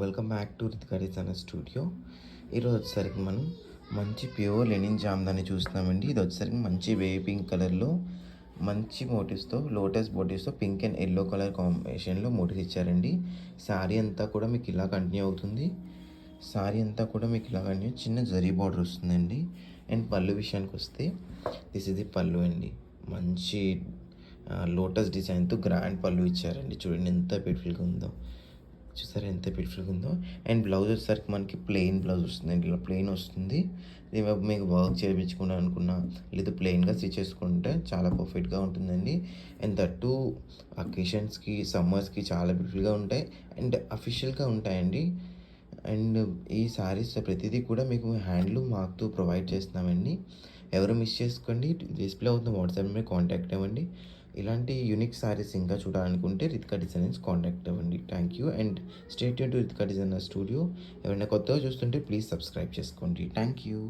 Welcome back to Ritika designer studio. ఈరోజు వచ్చేసరికి మనం మంచి ప్యూర్ లెనిన్ జామ్దాని చూస్తున్నామండి. ఇది వచ్చేసరికి మంచి బేబీ పింక్ కలర్లో మంచి మోటివ్స్తో, లోటస్ మోటివ్స్తో పింక్ అండ్ ఎల్లో కలర్ కాంబినేషన్లో మోటివ్స్ ఇచ్చారండి. శారీ అంతా కూడా మీకు ఇలా కంటిన్యూ అవుతుంది. చిన్న జరీ బార్డర్ వస్తుందండి. అండ్ పళ్ళు విషయానికి వస్తే దిస్ ఇది పళ్ళు అండి. మంచి లోటస్ డిజైన్తో గ్రాండ్ పళ్ళు ఇచ్చారండి. చూడండి ఎంత బ్యూటిఫుల్గా ఉందో. చూసారా ఎంత బ్యూటిఫుల్గా ఉందో. అండ్ బ్లౌజ్ వచ్చేసరికి మనకి ప్లెయిన్ బ్లౌజ్ వస్తుందండి. ఇలా ప్లెయిన్ వస్తుంది. ఇది మీకు వర్క్ చేయించుకున్నా అనుకున్నా లేదా ప్లెయిన్గా స్టిచ్ చేసుకుంటే చాలా పర్ఫెక్ట్గా ఉంటుందండి. అండ్ దట్టు అకేషన్స్కి, సమ్మర్స్కి చాలా బ్యూటిఫుల్గా ఉంటాయి అండ్ అఫీషియల్గా ఉంటాయండి. అండ్ ఈ శారీస్ ప్రతిదీ కూడా మీకు హ్యాండ్లూమ్ మార్క్తో ప్రొవైడ్ చేస్తున్నామండి. ఎవరు మిస్ చేసుకోండి. డిస్ప్లే అవుతున్న వాట్సాప్ మీద కాంటాక్ట్ అవ్వండి. ఇలాంటి యూనిక్ శారీస్ ఇంకా చూడాలనుకుంటే రితికా డిజైనర్స్ కాంటాక్ట్ అవ్వండి. Thank you and stay tune to Ritika designer studio. ఎవరైనా కొత్తగా చూస్తుంటే ప్లీజ్ సబ్స్క్రైబ్ చేసుకోండి. Thank you.